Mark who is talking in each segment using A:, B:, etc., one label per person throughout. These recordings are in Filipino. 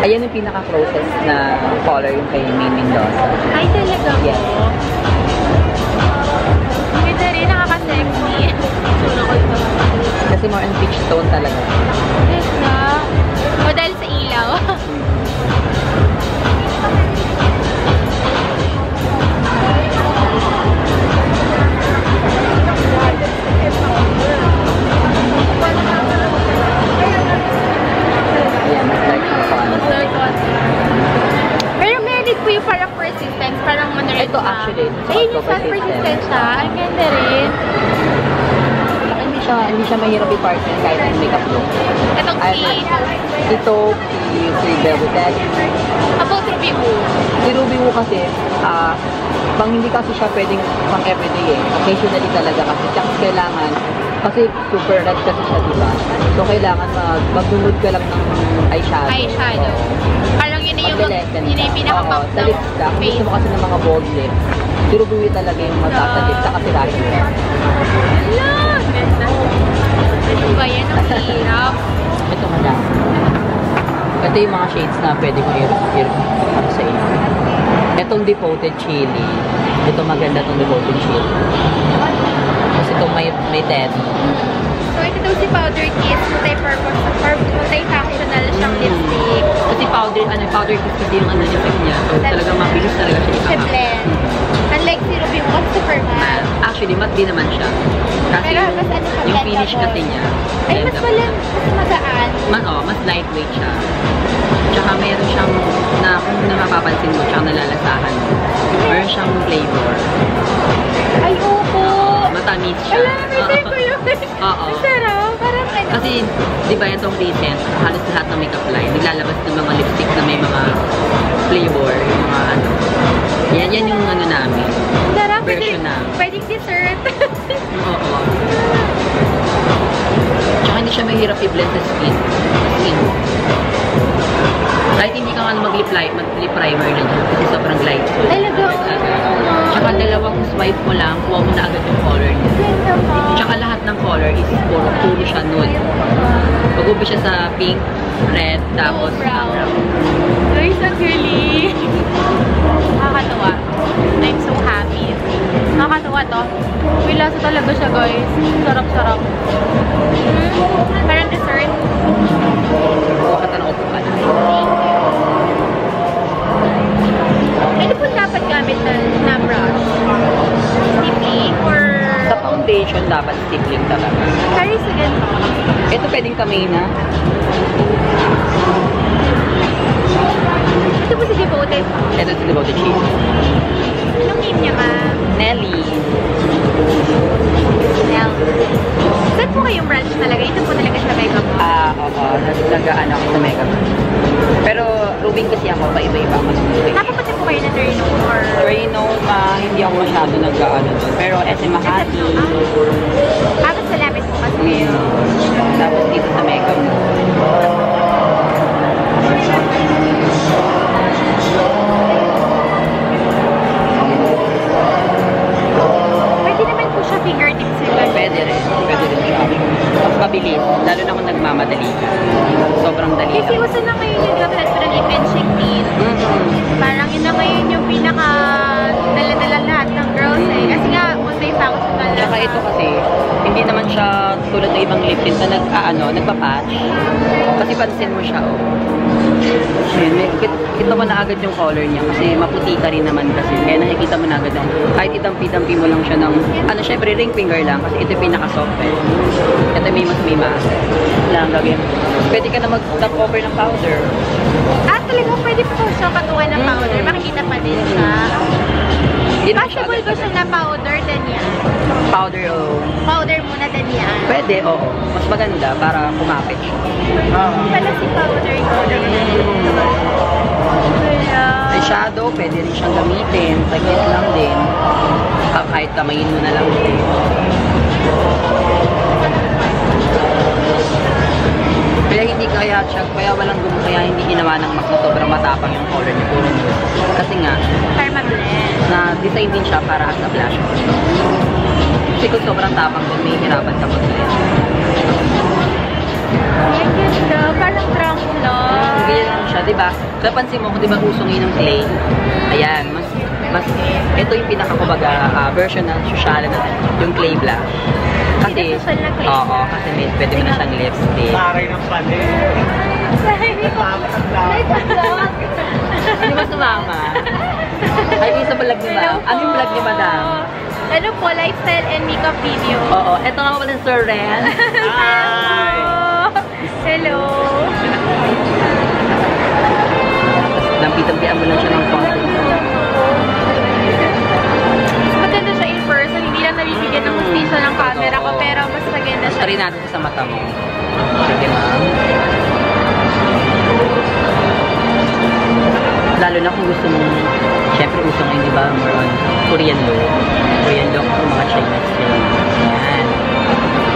A: Ayan yung pinaka-closest na color yung kay May Mendoza.
B: Ay, talaga po?
A: Yes.
B: Ganda rin, nakaka-sexy.
A: Kasi more on peach tone talaga.
B: Yes na. O dahil sa ilaw. Pero meron po yung parang persistence, parang monorail.
A: Ito actually.
B: Ayun yung soft persistence siya. Ang ganda rin.
A: Hindi siya mahirap i-partner kahit yung makeup look.
B: Itong shade.
A: Ito, si Velvet.
B: About Ruby Woo.
A: Si Ruby Woo kasi, pang hindi kasi siya pwedeng pang everyday eh. Occasionally talaga kasi. Tsaka kailangan, kasi super red kasi siya, diba? So, kailangan mag-mood ka lang ng eyeshadow.
B: Eyeshadow. Parang yun na yung pinaka-pop
A: sa lips lang. Gusto mo kasi ng mga bold lips. Si Ruby Woo talaga yung magsasalit. Tsaka si Rashi.
B: Hala! Ganda. Ano ba yan? Ang hirap.
A: Ito ka lang. Ito yung mga shades na pwede ko i-para sa inyo. Itong Devoted Chili. Ito maganda itong Devoted Chili. Tapos itong may teddy.
B: So, ito daw si Powder Kiss. Multi-purpose. Multi-functional siyang lipstick.
A: Kasi powder kiss kasi yung effect niya. So, talagang mabilis talaga siya
B: Si blend. Unlike si Ruby Woo, super matte.
A: Actually, matte din naman siya. Kasi
B: pero mas
A: yung finish kasi niya.
B: Ay, mas magaan.
A: Mas lightweight siya. Tsaka meron siyang, kung mapapansin mo, tsaka nalalasahan mo. Meron siyang flavor.
B: Ay, opo.
A: Matamis siya.
B: Alam, may ko yun.
A: Oo.
B: Masarap. Parang ano.
A: Kasi, di ba itong recent, halos lahat ng makeup line, naglalabas ng mga lipstick na may mga flavor, yung mga ano. Yan yung ano namin.
B: Sarap.
A: Version namin.
B: Pwedeng dessert.
A: Oo. Tsaka hindi siya mahirap i-blend sa skin. Kahit hindi ka nga mag-lip primer na dyan kasi sobrang light.
B: Talaga.
A: Tsaka dalawang swipe mo lang, kuha mo na agad yung color niya. Tsaka lahat ng color is puro siya nude. Mag-ubi siya sa pink, red, tapos
B: brown. Guys, ang galing. Nakakatawa. I'm so happy. Nakakatawa to. May lasa talaga siya, guys. Sarap-sarap. Parang dessert.
A: Katanaw ko pa.
B: Ito po dapat gamit na brush? Stippling or...
A: Sa foundation, dapat stippling talaga.
B: Kaya sa ganito.
A: Ito pwedeng kamay na.
B: Ito po si Devoted.
A: Ito si Devoted Cheese.
B: Anong name niya, ma?
A: Nelly.
B: Saan po kayong branch talaga? Ito po talaga sa makeup mo?
A: nag-ano ako sa makeup. Pero Rubin kasi ako, iba-iba mas gusto.
B: Napapunta po kayo na Torino or?
A: Torino, hindi ako masyado nag-ano doon. Pero SM Makati.
B: Tapos sa lapit po kasi kayo.
A: Tapos dito sa makeup.
B: Pwede naman po siya fingertips sila.
A: Pwede rin siya. Mas mabilis, lalo na kung nagmamadali ka. Sobrang dali lang.
B: Kasi uso na ngayon yung dapat pero lip and cheek tint. Parang yun na ngayon yung pinaka dala-dala lahat ng girls eh. Kasi nga, multi-functional na.
A: Saka ito kasi, hindi naman siya tulad ng ibang lip tint na nagpa-patch. Kasi pansin mo siya, oh. Kita mo na agad yung color niya kasi maputi ka rin naman kasi. Kaya nakikita mo na agad na kahit itampi-tampi mo lang siya ng, syempre ring finger lang kasi ito yung pinaka-soft eh. Ito may mask. Lang gagawin. Pwede ka na mag-top over ng powder.
B: Talagang pwede po siya patuwan ng powder. Makikita pa din siya. Possible ko siya na powder din yan.
A: Powder, oh.
B: Powder muna din yan.
A: Pwede, oo. Mas maganda para kumapit siya.
B: Pala si powder ko.
A: Eyeshadow, pwede rin siyang gamitin. Taglit lang din. Kahit kamayin mo na lang din. Kaya walang gumo, kaya hindi ginawa ng MAC na sobrang matapang yung color niya. Puro nude. Kasi nga, na-design din siya para as a blush. Kasi kung sobrang tapang din, may hirapan ka mag-blend.
B: Ang ganda, parang drunk lang.
A: Ganyan lang siya, diba? Kaya pansin mo, kung diba uso ngayon ng clay, ayan, ito yung pinaka-kumbaga version ng social na yung clay blush. Kasi, oo, kasi pwede mo na siyang lipstick.
C: Taray ng pali.
A: Hindi ba sumama? Ay, isa vlog niyo ba? Ano yung vlog niyo, madam?
B: Ano po, lifestyle and makeup video.
A: Oo, eto nga pala Sir Ren.
C: Hi!
B: Hello!
A: Nampitampian mo lang siya ng konti.
B: Maganda siya in person, hindi lang nabibigyan ng hustisya ng camera ko, pero mas maganda siya.
A: Try natin sa mata mo. Sige, ma'am. Lalo na kung gusto mong, syempre gusto ngayon, di ba, more on Korean look. Korean look o mga Chinese film. Yan.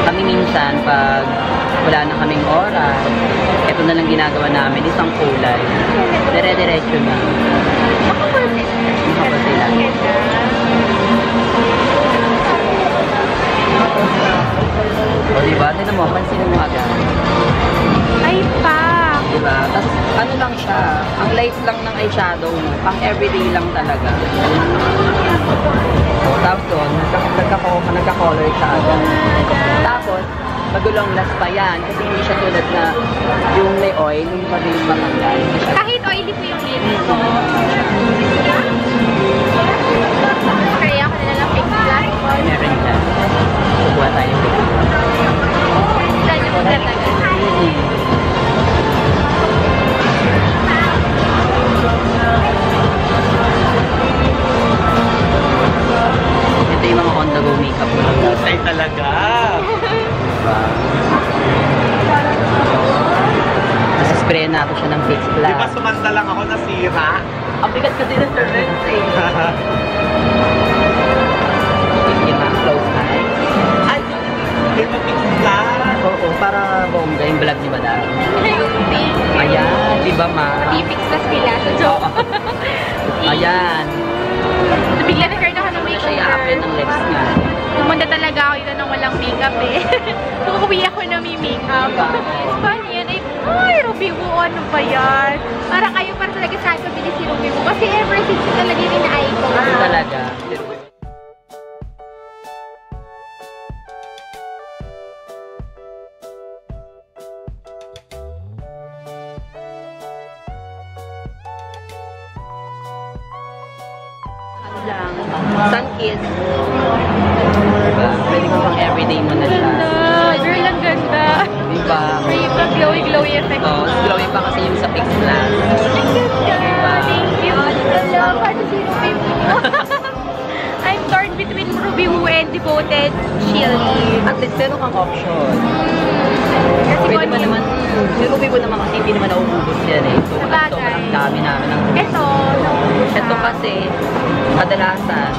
A: Kami minsan, pag wala na kaming oras, ito na lang ginagawa namin, isang kulay. Dire-diretso na. Makapal sila. O diba? Tignan mo, pansinin mo agad.
B: Ay pa!
A: Diba? Tapos ano lang siya, ang light lang ng eyeshadow mo, pang everyday lang talaga. So, tapos doon, nagka-color siya agad. Tapos, magulong last pa yan, kasi hindi siya tulad na yung may oil, yung mabilis matanggal.
B: Kahit oily po yung lips ko. Kaya ako na lang fix glass ko.
A: Meron siya. Kukuha tayo.
B: Saan yung magtatagal?
A: Ito yung mga on-the-go makeup ko lang.
C: Ay talaga!
A: Diba? Kasi spray natin siya ng Page Glam.
C: Di ba sumanda lang ako nasira?
A: Ang bigat kasi ng servants eh. Sige ma'am, close eye.
C: Ay, di ba fix lang?
A: Oo, para bongga yung vlog ni Madam. Ayan, di ba ma?
B: Di-fix tas pila sa joke.
A: Ayan.
B: Bigla na card ako ng
A: Siya
B: makeup
A: i-apply ng lips niya.
B: Pumunta talaga ako dito nang walang makeup eh. Uuwi ako na may makeup. Paano yan? Ay, Ruby Woo, ano ba yan? Parang kayo para talaga sa akin pabili si Ruby Woo. Kasi ever since talaga yung ina-icon.
A: Talaga. Lang. Sun kiss. Diba? Pwede ko pang everyday mo na siya.
B: Ganda! Girl, ang ganda!
A: Diba?
B: May yung glowy effect.
A: Oo, glowing pa kasi yung sa Page Glam.
B: Ang ganda! Thank you! Hello, paano si Ruby Woo? I'm torn between Ruby Woo and Devoted Chili.
A: At least meron kang option.
B: Kasi
A: Pwede
B: kung
A: pa naman, yung Ruby ko naman kasi hindi naman nauubos yan eh. So, sobrang dami namin ng Ruby. Ito kasi, kadalasan,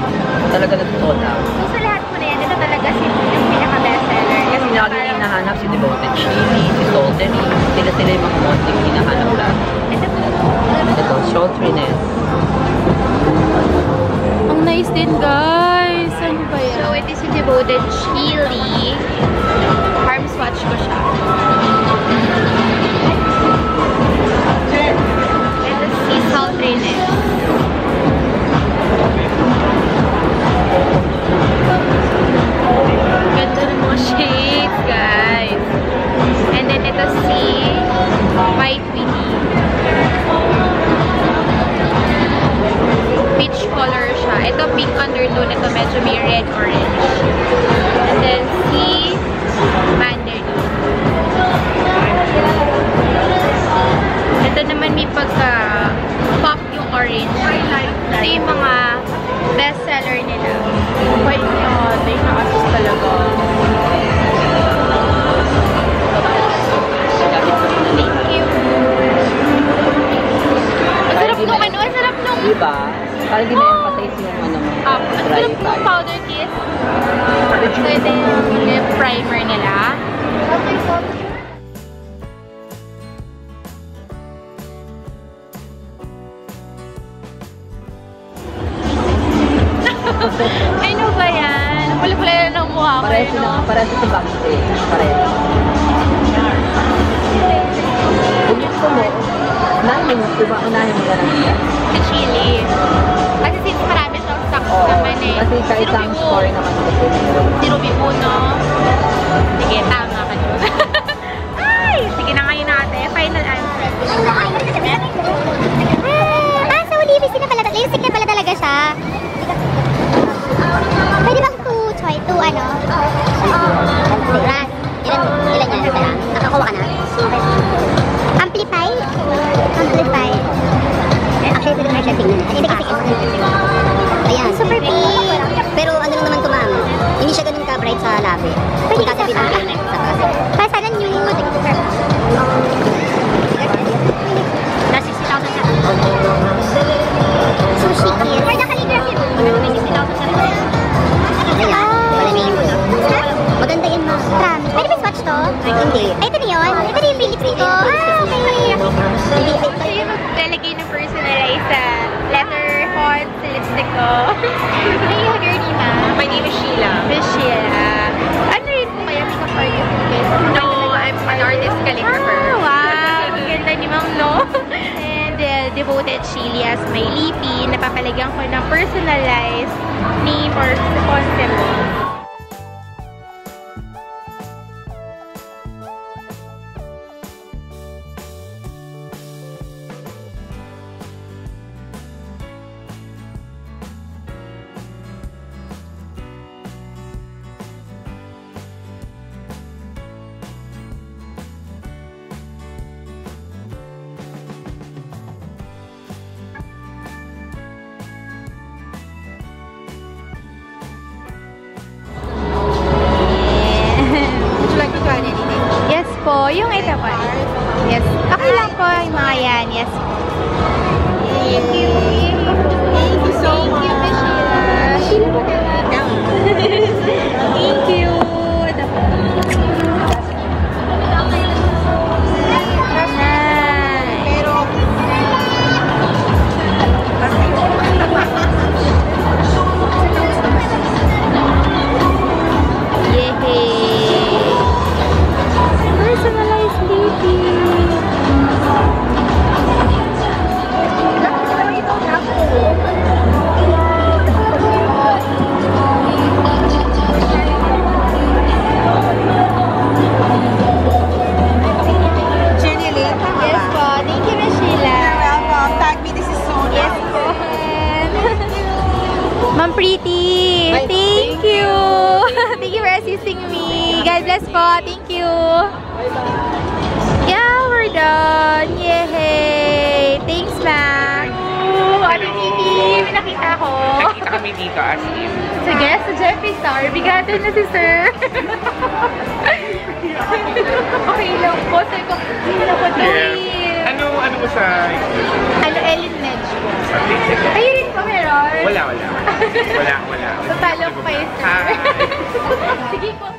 A: talaga nag-sold out.
B: So, sa lahat mo na yan, ito talaga yung pinaka-bestseller.
A: Kasi lagi hinahanap si Devoted Chili, si Saltery, sila yung mga monthly hinahanap lang. Ito, sultriness.
B: Ang nice din, guys. Ano ba yan? So, it is yung Devoted Chili. Arm swatch ko siya. Ito si sultriness. Ganda ng mga shades, guys. And then, ito si white witty. Peach color siya. Ito pink undertone. Ito medyo may red-orange. And then, si mandarin. Ito naman may pagka-pop yung orange. Ito yung mga best-seller nila. White nyo. Ito yung nakasus talaga. Thank you. Ang sarap nung ano? Ang sarap nung...
A: Diba? Parang di na-emphasize yung ano mo.
B: Ang sarap nung powder kiss. So, ito yung lip primer nila. Ano ba yan? Pula-pula na ng mukha ko.
A: Parehas sa backstage. Parehas. Kung gusto mo, unahin mo ka lang.
B: Si chili. Kasi since marami siyang stocks naman eh.
A: Kasi kahit
B: Si
A: ang
B: Ruby
A: store
B: Woo.
A: naman kasi.
B: Si Ruby Woo, no? Sige, tama ka dun. Ay! Sige na ngayon natin. Final answer.
D: So lipstick na pala, lipstick na pala talaga siya. Pwede bang two ano? Ras. Ilan yan? Nakakuha ka na? Amplify? Amplify. Actually, pwede nga siya tingnan. Hindi kasi ayan. Super pink. Pero ano lang naman ito, ma'am? Hindi siya ganun ka-bright sa labi. Pwede ka sa pink. Para sana nude. Na 60,000 siya. Sushi kiss. Ay, nakaligraphy mo. May 60,000 siya. Maganda yan, ma'am. Promise. Pwede ba swatch to? Hindi. Ay, ito na yun. Ito na yung Philippines ko. Okay.
B: Ito yung maglalagay ng personalize sa letter heart sa lipstick ko. Ano yung hair ni ma?
E: My name is Sheila.
B: Miss Sheila. Ano rin po kaya makeup artist?
E: No, I'm an artist calligrapher.
B: Wow! Ang ganda ni Ma'am, no? And Devoted Chili as my lipi. Napapalagyan ko ng personalized name or concept. Yes po, yung ito po. Yes. Okay lang po yung mga yan. Yes po. Thank you. Thank you so much. Thank you, Miss Sheila. Sheila po na. Thank you. Ito po. Personalized baby. Ma'am Pretty, thank you. Thank you for assisting me. God bless po. Thank you. Yeah, we're done. Yay! Thanks, ma'am. Ate Kitty, may nakita ko.
E: Nakita kami dito as in.
B: Sige, sa Jeffree Star, bigatin na si sir. okay lang po. Sabi ko, hindi na ko to eh.
E: Ano mo sa...
B: Ellen Medj po.
E: Sa lipstick?
B: Ayun rin po meron.
E: Wala.
B: Tatalo ko kayo, sir. Sige po.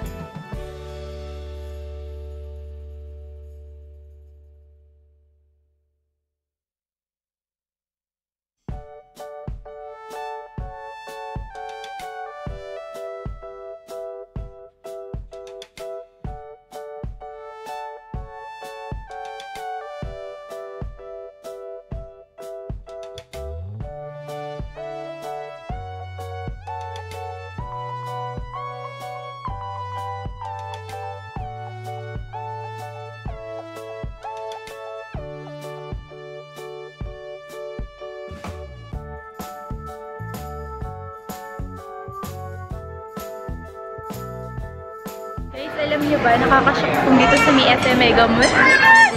B: Guys, alam niyo ba, nakakashock kung dito sa may SM Mega Mall.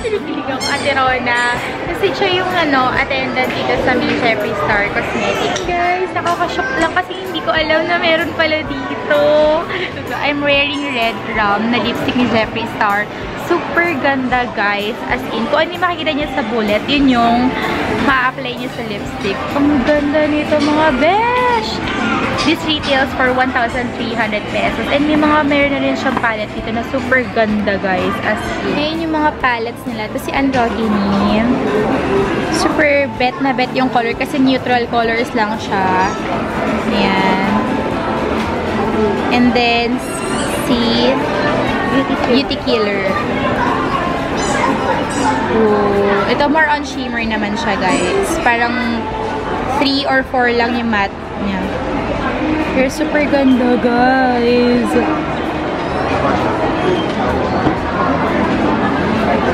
B: Sinikilig ako, Ate Rona. Kasi siya yung attendant dito sa may JEFFREE Star Cosmetics. Guys, nakakashock lang kasi hindi ko alam na meron pala dito. So, I'm wearing red rum na lipstick ni JEFFREE Star. Super ganda, guys. As in, kung ano yung makikita niya sa bullet, yun yung ma-apply niya sa lipstick. Ang ganda nito, mga besh! This retails for 1,300 pesos. And may meron na rin siyang palette dito na super ganda, guys. As in. Ngayon yung mga palettes nila. Ito si Androgyny. Super bet na bet yung color kasi neutral colors lang siya. Ayan. And then, si Beauty Killer. Ooh. Ito more on shimmer naman siya, guys. Parang 3 or 4 lang yung matte niya. Pero super ganda, guys.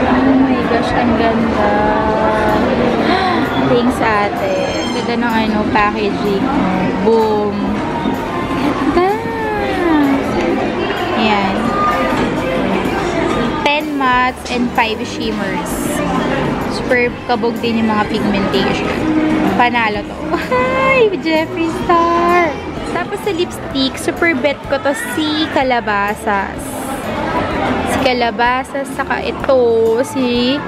B: Oh my gosh, ang ganda. Thanks, ate. Ganda ng packaging. Boom. Ganda. Ayan. 10 mattes and 5 shimmers. Super kabog din yung mga pigmentation. Panalo to. Hi, JEFFREE Star! Tapos sa lipstick, super bet ko to si Calabasas. Si Calabasas, saka ito, si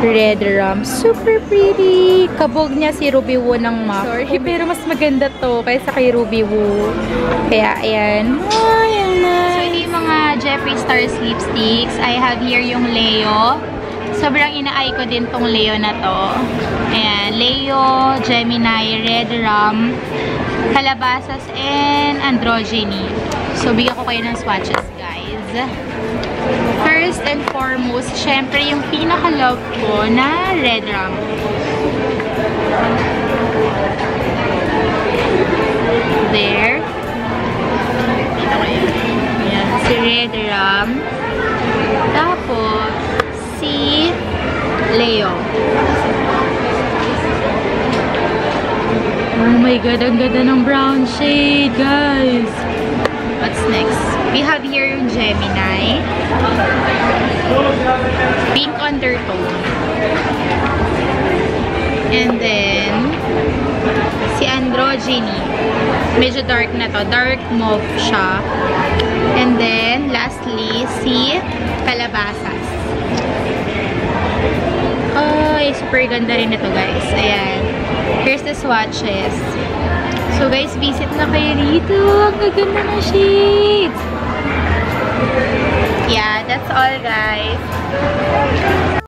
B: Red Rum. Super pretty! Kabog niya si Ruby Woo ng MAC. Sorry, pero mas maganda to kaysa kay Ruby Woo. Kaya, ayan. Ayan na. So, ito yung mga JEFFREE Stars lipsticks. I have here yung Leo. Sobrang ina-eye ko din tong Leo na to. Ayan, Leo, Gemini, Red Rum, Calabasas, and Androgyny. So, bigyan ko kayo ng swatches, guys. First and foremost, syempre yung pinaka-love ko na Red Rum. There. Dito kayo. Ayan, si Red Rum. Tapos, si Leo. Oh my god, ang ganda ng brown shade, guys. What's next? We have here yung Gemini. Pink undertone. And then, si Androgyny. Medyo dark na to. Dark mauve siya. And then, lastly, si Calabasas. Ay, super ganda rin ito, guys. Ayan. Here's the swatches. So, guys, visit na kayo dito. Ang gaganda ng shades. Yeah, that's all, guys.